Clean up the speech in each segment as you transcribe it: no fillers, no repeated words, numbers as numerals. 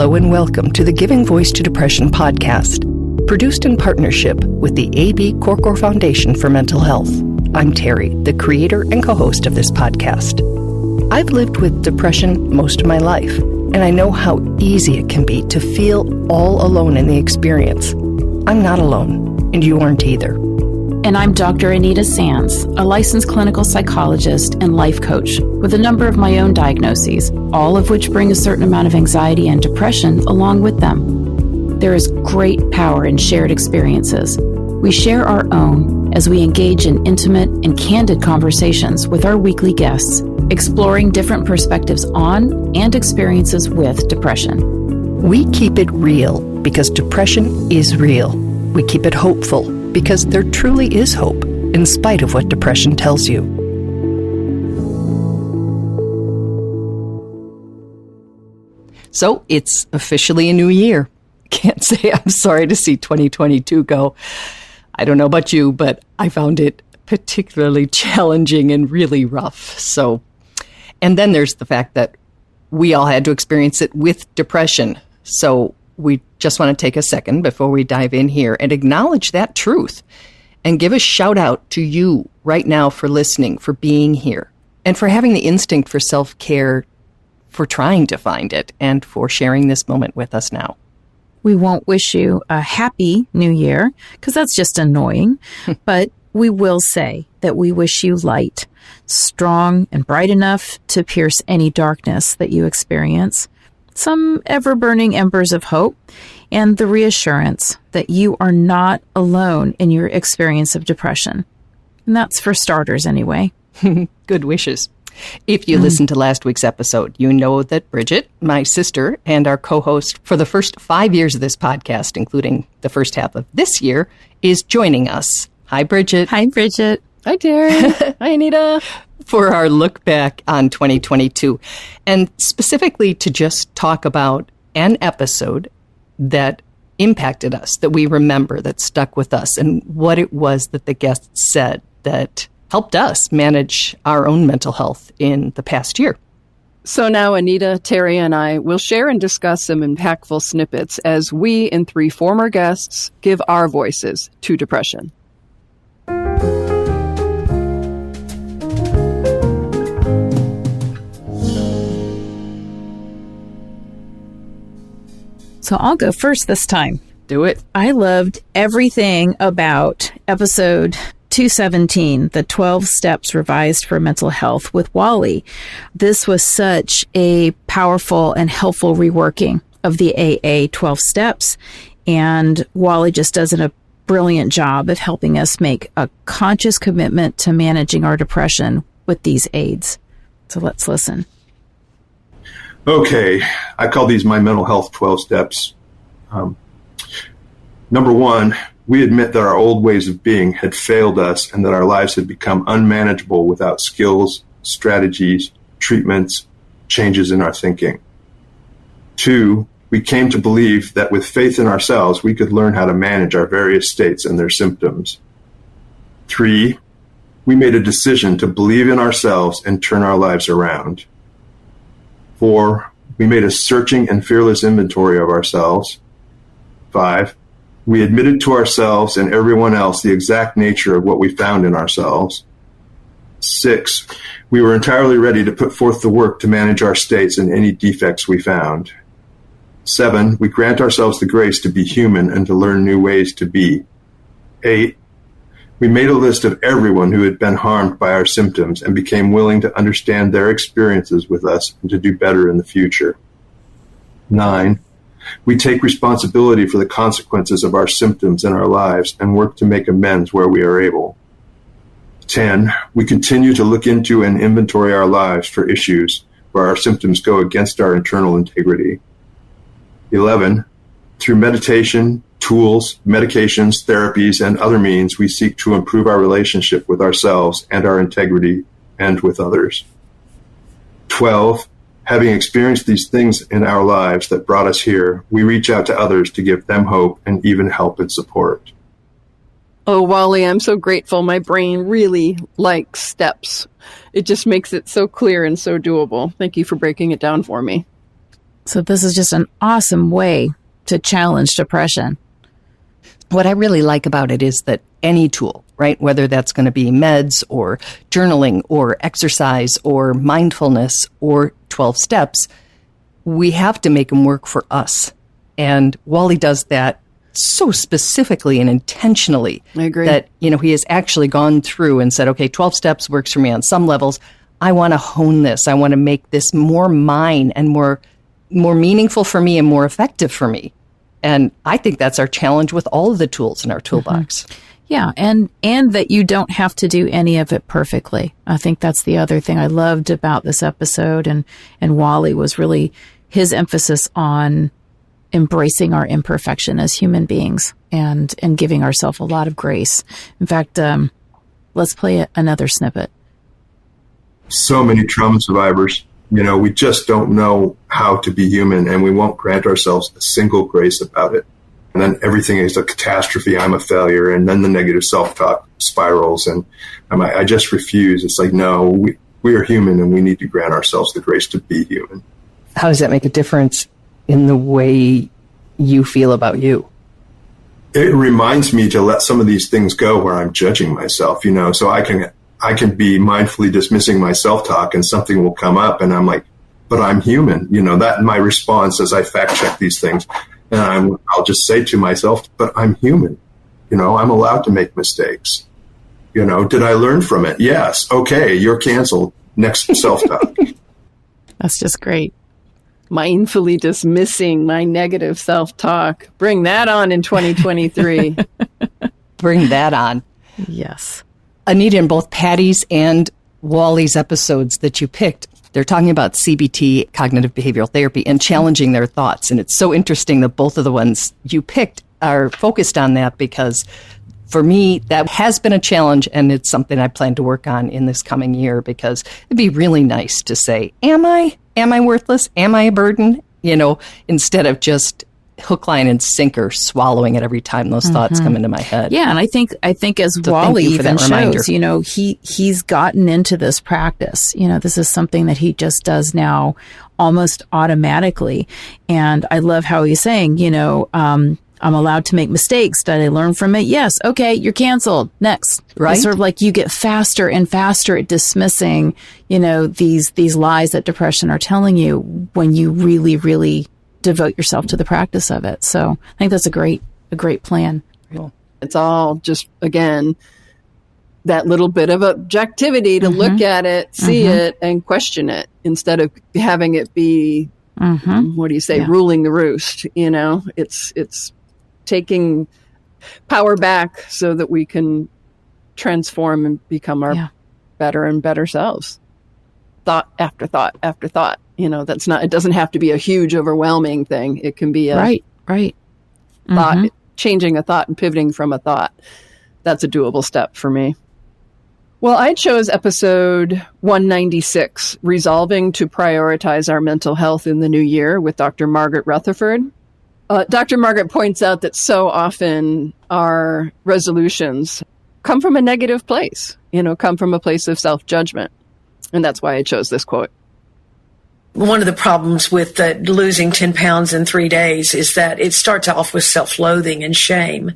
Hello and welcome to the Giving Voice to Depression podcast, produced in partnership with the A.B. Korkor Foundation for Mental Health. I'm Terri, the creator and co-host of this podcast. I've lived with depression most of my life, and I know how easy it can be to feel all alone in the experience. I'm not alone, and you aren't either. And I'm Dr. Anita Sands, a licensed clinical psychologist and life coach with a number of my own diagnoses, all of which bring a certain amount of anxiety and depression along with them. There is great power in shared experiences. We share our own as we engage in intimate and candid conversations with our weekly guests, exploring different perspectives on and experiences with depression. We keep it real because depression is real. We keep it hopeful because there truly is hope, in spite of what depression tells you. So it's officially a new year. Can't say I'm sorry to see 2022 go. I don't know about you, but I found it particularly challenging and really rough. And then there's the fact that we all had to experience it with depression. So we just want to take a second before we dive in here and acknowledge that truth and give a shout out to you right now for listening, for being here, and for having the instinct for self-care, for trying to find it, and for sharing this moment with us now. We won't wish you a happy new year because that's just annoying, but we will say that we wish you light, strong and bright enough to pierce any darkness that you experience, some ever-burning embers of hope, and the reassurance that you are not alone in your experience of depression. And that's for starters anyway. Good wishes. If you listened to last week's episode, you know that Bridget, my sister, and our co-host for the first 5 years of this podcast, including the first half of this year, is joining us. Hi, Bridget. Hi, Bridget. Hi, Terri. Hi, Anita. For our look back on 2022, and specifically to just talk about an episode that impacted us, that we remember, that stuck with us, and what it was that the guests said that helped us manage our own mental health in the past year. So now Anita, Terri, and I will share and discuss some impactful snippets as we and three former guests give our voices to depression. So I'll go first this time. Do it. I loved everything about episode 217, the 12 Steps Revised for Mental Health with Wally. This was such a powerful and helpful reworking of the AA 12 steps. And Wally just does a brilliant job of helping us make a conscious commitment to managing our depression with these aids. So let's listen. Okay, I call these my mental health 12 steps. Number one, we admit that our old ways of being had failed us and that our lives had become unmanageable without skills, strategies, treatments, changes in our thinking. Two, we came to believe that with faith in ourselves, we could learn how to manage our various states and their symptoms. Three, we made a decision to believe in ourselves and turn our lives around. 4, we made a searching and fearless inventory of ourselves. 5, we admitted to ourselves and everyone else the exact nature of what we found in ourselves. 6, we were entirely ready to put forth the work to manage our states and any defects we found. 7, we grant ourselves the grace to be human and to learn new ways to be. 8, we made a list of everyone who had been harmed by our symptoms and became willing to understand their experiences with us and to do better in the future. 9, we take responsibility for the consequences of our symptoms in our lives and work to make amends where we are able. 10, we continue to look into and inventory our lives for issues where our symptoms go against our internal integrity. 11, through meditation, tools, medications, therapies, and other means, we seek to improve our relationship with ourselves and our integrity and with others. 12, having experienced these things in our lives that brought us here, we reach out to others to give them hope and even help and support. Oh, Wally, I'm so grateful. My brain really likes steps. It just makes it so clear and so doable. Thank you for breaking it down for me. So this is just an awesome way to challenge depression. What I really like about it is that any tool, right, whether that's going to be meds or journaling or exercise or mindfulness or 12 steps, we have to make them work for us. And Wally does that so specifically and intentionally. I agree. That, he has actually gone through and said, okay, 12 steps works for me on some levels. I want to hone this. I want to make this more mine and more meaningful for me and more effective for me. And I think that's our challenge with all of the tools in our toolbox. Mm-hmm. Yeah, and that you don't have to do any of it perfectly. I think that's the other thing I loved about this episode, and Wally was really his emphasis on embracing our imperfection as human beings and giving ourselves a lot of grace. In fact, let's play another snippet. So many trauma survivors, we just don't know how to be human, and we won't grant ourselves a single grace about it. And then everything is a catastrophe. I'm a failure. And then the negative self-talk spirals. And I just refuse. It's like, no, we are human, and we need to grant ourselves the grace to be human. How does that make a difference in the way you feel about you? It reminds me to let some of these things go where I'm judging myself, so I can be mindfully dismissing my self-talk, and something will come up and I'm like, but I'm human. That my response as I fact check these things. And I'll just say to myself, but I'm human. I'm allowed to make mistakes. Did I learn from it? Yes. Okay, you're canceled. Next self-talk. That's just great. Mindfully dismissing my negative self-talk. Bring that on in 2023. Bring that on. Yes. Anita, in both Patty's and Wally's episodes that you picked, they're talking about CBT, cognitive behavioral therapy, and challenging their thoughts. And it's so interesting that both of the ones you picked are focused on that, because for me, that has been a challenge, and it's something I plan to work on in this coming year, because it'd be really nice to say, am I worthless? Am I a burden? Instead of just hook, line, and sinker, swallowing it every time those thoughts come into my head. Yeah, and I think as So Wally even reminder. shows, he's gotten into this practice. This is something that he just does now almost automatically. And I love how he's saying, I'm allowed to make mistakes. Did I learn from it? Yes. Okay, you're canceled. Next. Right. It's sort of like you get faster and faster at dismissing, these lies that depression are telling you when you really, really devote yourself to the practice of it. So I think that's a great plan. It's all just, again, that little bit of objectivity to look at it, see it, and question it, instead of having it be, ruling the roost. It's taking power back so that we can transform and become our better and better selves. Thought after thought after thought. It doesn't have to be a huge, overwhelming thing. It can be a right. thought, changing a thought and pivoting from a thought. That's a doable step for me. Well, I chose episode 196, Resolving to Prioritize Our Mental Health in the New Year, with Dr. Margaret Rutherford. Dr. Margaret points out that so often our resolutions come from a negative place, come from a place of self-judgment. And that's why I chose this quote. One of the problems with losing 10 pounds in 3 days is that it starts off with self-loathing and shame.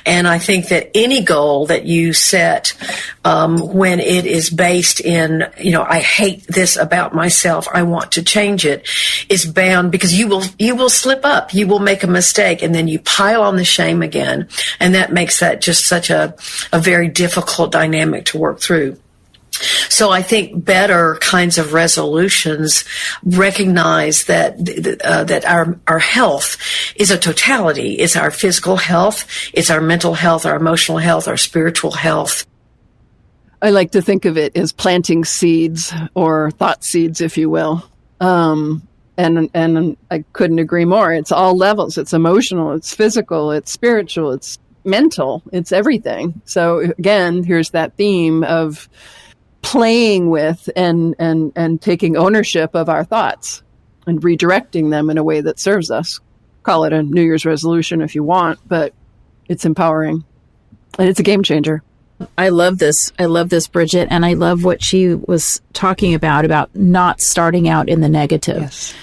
And I think that any goal that you set, when it is based in, I hate this about myself, I want to change it, is bound, because you will slip up, you will make a mistake, and then you pile on the shame again. And that makes that just such a very difficult dynamic to work through. So I think better kinds of resolutions recognize that our health is a totality. It's our physical health, it's our mental health, our emotional health, our spiritual health. I like to think of it as planting seeds, or thought seeds, if you will. And I couldn't agree more. It's all levels. It's emotional, it's physical, it's spiritual, it's mental, it's everything. So again, here's that theme of playing with and taking ownership of our thoughts and redirecting them in a way that serves us. Call it a New Year's resolution if you want, but it's empowering and it's a game changer. I love this. I love this, Bridget. And I love what she was talking about not starting out in the negative. Yes.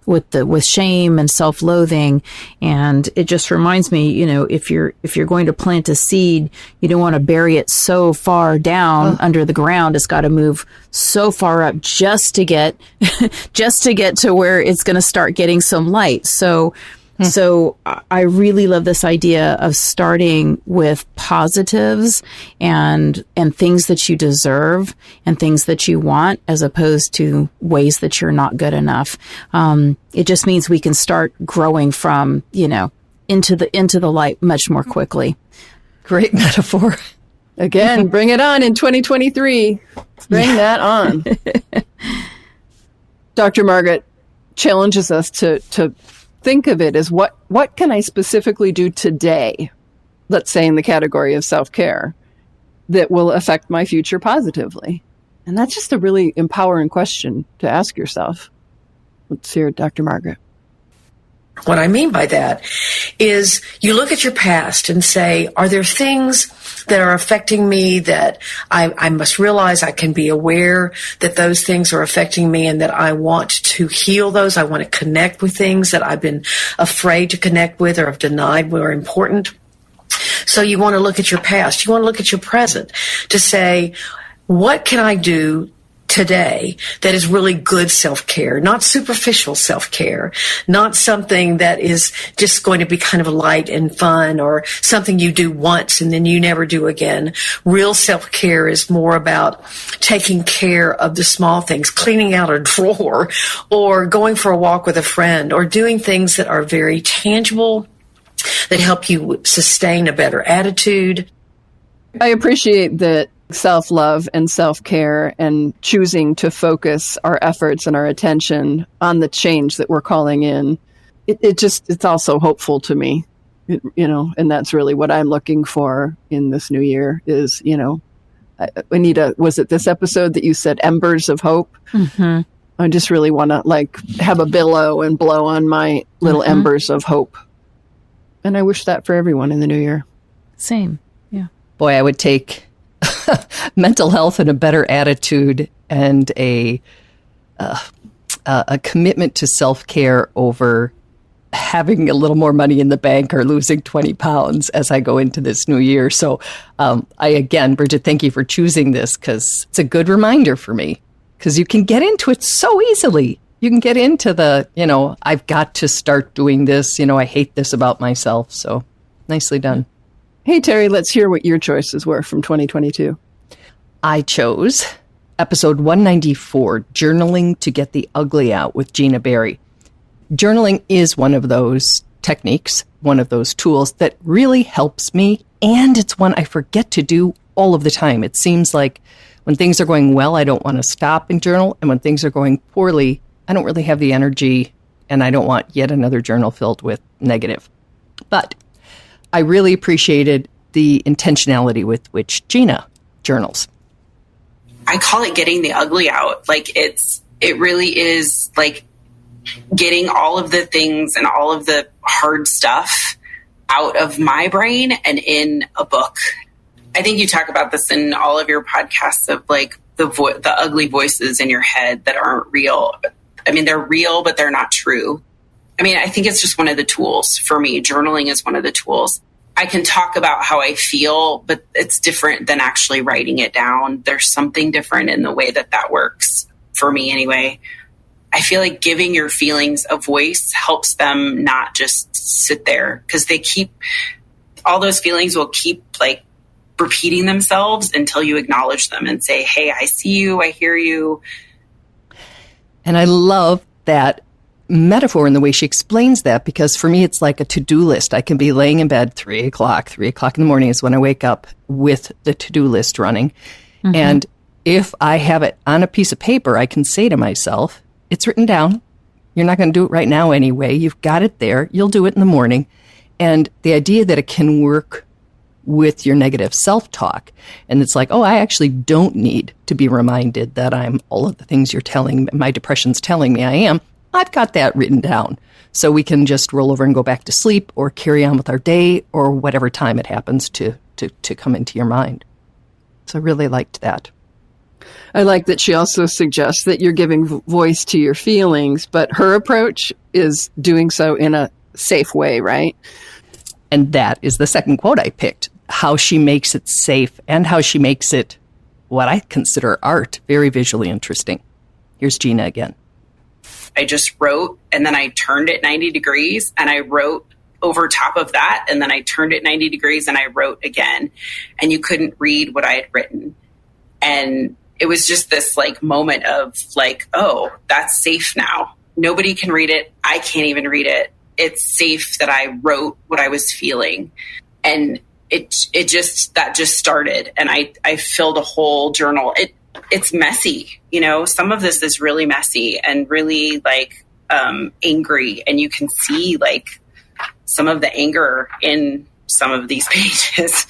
With shame and self-loathing. And it just reminds me, if you're going to plant a seed, you don't want to bury it so far down under the ground. It's got to move so far up just to get to where it's going to start getting some light. So I really love this idea of starting with positives and things that you deserve and things that you want, as opposed to ways that you're not good enough. It just means we can start growing from, into the light much more quickly. Great metaphor. Again, bring it on in 2023. Bring that on. Dr. Margaret challenges us to think of it as what can I specifically do today, let's say in the category of self-care, that will affect my future positively? And that's just a really empowering question to ask yourself. Let's hear it, Dr. Margaret. What I mean by that is you look at your past and say, are there things that are affecting me that I must realize? I can be aware that those things are affecting me and that I want to heal those. I want to connect with things that I've been afraid to connect with or have denied were important. So you want to look at your past. You want to look at your present to say, what can I do today that is really good self-care, not superficial self-care, not something that is just going to be kind of light and fun or something you do once and then you never do again. Real self-care is more about taking care of the small things, cleaning out a drawer or going for a walk with a friend or doing things that are very tangible, that help you sustain a better attitude. I appreciate that self-love and self-care and choosing to focus our efforts and our attention on the change that we're calling in. It's also hopeful to me, and that's really what I'm looking for in this new year is, Anita, was it this episode that you said embers of hope? Mm-hmm. I just really want to have a billow and blow on my little embers of hope. And I wish that for everyone in the new year. Same. Yeah. Boy, I would take mental health and a better attitude and a commitment to self-care over having a little more money in the bank or losing 20 pounds as I go into this new year. So Bridget, thank you for choosing this because it's a good reminder for me because you can get into it so easily. You can get into the, I've got to start doing this. I hate this about myself. So nicely done. Hey, Terri, let's hear what your choices were from 2022. I chose episode 194, Journaling to Get the Ugly Out with Gina Barry. Journaling is one of those techniques, one of those tools that really helps me, and it's one I forget to do all of the time. It seems like when things are going well, I don't want to stop and journal, and when things are going poorly, I don't really have the energy, and I don't want yet another journal filled with negative. But I really appreciated the intentionality with which Gina journals. I call it getting the ugly out. It really is like getting all of the things and all of the hard stuff out of my brain and in a book. I think you talk about this in all of your podcasts of the ugly voices in your head that aren't real. I mean, they're real, but they're not true. I think it's just one of the tools for me. Journaling is one of the tools. I can talk about how I feel, but it's different than actually writing it down. There's something different in the way that works for me anyway. I feel like giving your feelings a voice helps them not just sit there because all those feelings will keep repeating themselves until you acknowledge them and say, hey, I see you, I hear you. And I love that metaphor in the way she explains that, because for me, it's like a to-do list. I can be laying in bed 3 o'clock in the morning is when I wake up with the to-do list running. Mm-hmm. And if I have it on a piece of paper, I can say to myself, it's written down. You're not going to do it right now anyway. You've got it there. You'll do it in the morning. And the idea that it can work with your negative self-talk. And it's like, I actually don't need to be reminded that I'm all of the things my depression's telling me I am. I've got that written down. So we can just roll over and go back to sleep or carry on with our day or whatever time it happens to to come into your mind. So I really liked that. I like that she also suggests that you're giving voice to your feelings, but her approach is doing so in a safe way, right? And that is the second quote I picked, how she makes it safe and how she makes it what I consider art, very visually interesting. Here's Gina again. I just wrote, and then I turned it 90 degrees, and I wrote over top of that, and then I turned it 90 degrees, and I wrote again, and you couldn't read what I had written. And it was just this like moment of like, oh, that's safe now. Nobody can read it. I can't even read it. It's safe that I wrote what I was feeling. And it just started. And I filled a whole journal. It's messy. You know, some of this is really messy and really like angry. And you can see like some of the anger in some of these pages.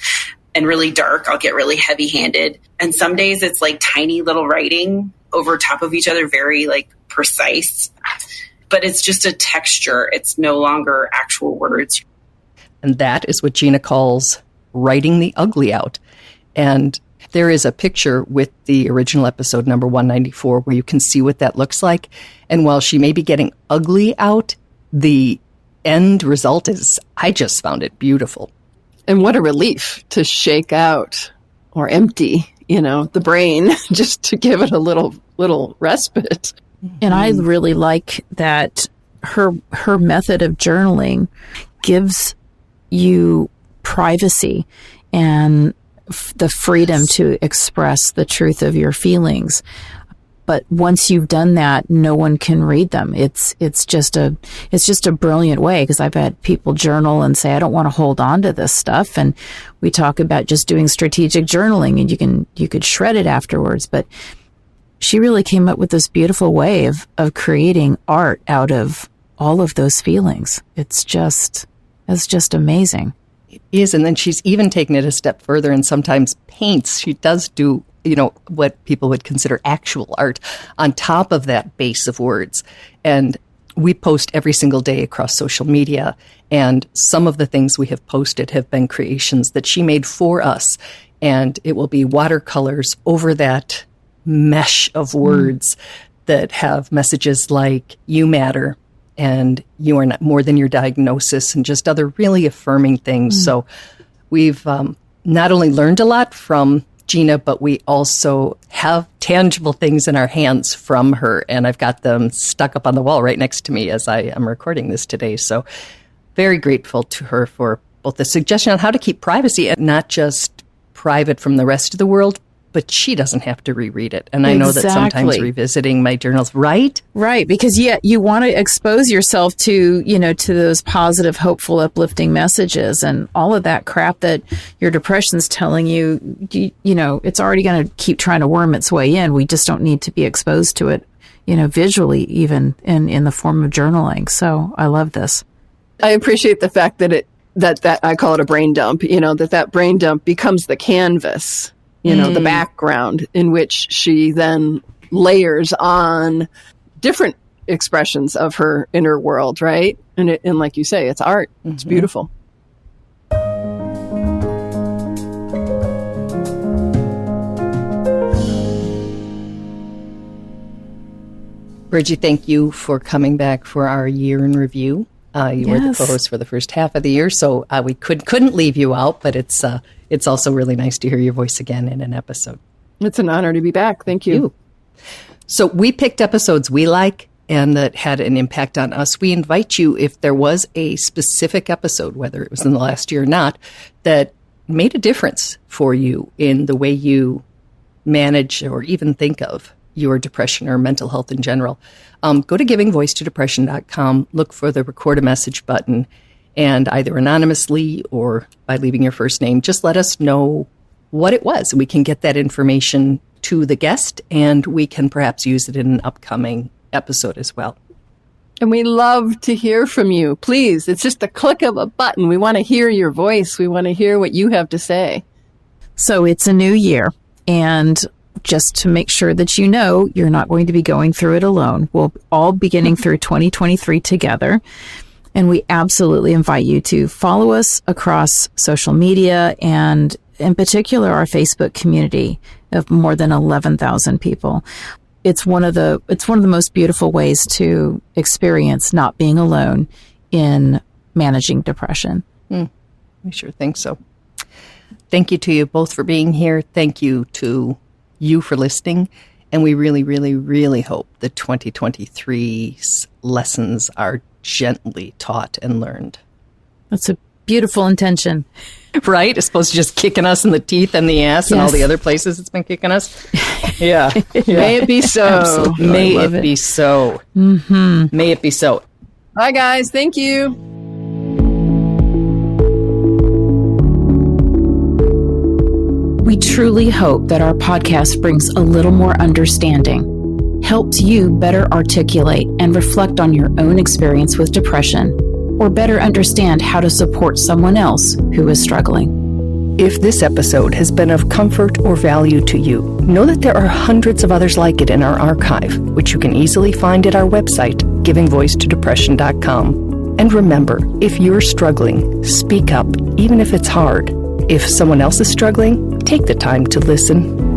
And really dark. I'll get really heavy handed. And some days it's like tiny little writing over top of each other, very like precise, but it's just a texture. It's no longer actual words. And that is what Gina calls writing the ugly out. And there is a picture with the original episode number 194 where you can see what that looks like. And while she may be getting ugly out, the end result is, I just found it beautiful. And what a relief to shake out or empty, you know, the brain just to give it a little respite. And I really like that her method of journaling gives you privacy and the freedom to express the truth of your feelings. But once you've done that, no one can read them. It's just a brilliant way, because I've had people journal and say, I don't want to hold on to this stuff. And we talk about just doing strategic journaling, and you could shred it afterwards. But she really came up with this beautiful way of creating art out of all of those feelings. It's just amazing. It is. And then she's even taken it a step further and sometimes paints. She does do, you know, what people would consider actual art on top of that base of words. And we post every single day across social media. And some of the things we have posted have been creations that she made for us. And it will be watercolors over that mesh of words that have messages like, you matter, and you are not more than your diagnosis, and just other really affirming things. So we've not only learned a lot from Gina, but we also have tangible things in our hands from her. And I've got them stuck up on the wall right next to me as I am recording this today. So very grateful to her for both the suggestion on how to keep privacy and not just private from the rest of the world, but she doesn't have to reread it. And I know that sometimes revisiting my journals, right? Right, because you want to expose yourself to, to those positive, hopeful, uplifting messages, and all of that crap that your depression's telling you, it's already going to keep trying to worm its way in. We just don't need to be exposed to it, visually, even in the form of journaling. So I love this. I appreciate the fact that that I call it a brain dump, that brain dump becomes the canvas, the background in which she then layers on different expressions of her inner world, right? And like you say, it's art. It's beautiful. Bridget, thank you for coming back for our year in review. You were the co-host for the first half of the year, so we couldn't leave you out, but it's also really nice to hear your voice again in an episode. It's an honor to be back. Thank you. So we picked episodes we like and that had an impact on us. We invite you, if there was a specific episode, whether it was in the last year or not, that made a difference for you in the way you manage or even think of your depression or mental health in general, go to givingvoicetodepression.com, look for the record a message button, and either anonymously or by leaving your first name, just let us know what it was. We can get that information to the guest, and we can perhaps use it in an upcoming episode as well. And we love to hear from you. Please, it's just a click of a button. We want to hear your voice. We want to hear what you have to say. So it's a new year, and just to make sure that you're not going to be going through it alone. We'll all be getting through 2023 together. And we absolutely invite you to follow us across social media and in particular our Facebook community of more than 11,000 people. It's one of the most beautiful ways to experience not being alone in managing depression. I sure think so. Thank you to you both for being here. Thank you to you for listening. And we really, really, really hope that 2023's lessons are gently taught and learned. That's a beautiful intention. Right? As opposed to just kicking us in the teeth and the ass and all the other places it's been kicking us. Yeah. May it be so. Absolutely. May it be so. Mm-hmm. May it be so. Bye, guys. Thank you. We truly hope that our podcast brings a little more understanding, helps you better articulate and reflect on your own experience with depression, or better understand how to support someone else who is struggling. If this episode has been of comfort or value to you, know that there are hundreds of others like it in our archive, which you can easily find at our website, givingvoicetodepression.com. And remember, if you're struggling, speak up, even if it's hard. If someone else is struggling, take the time to listen.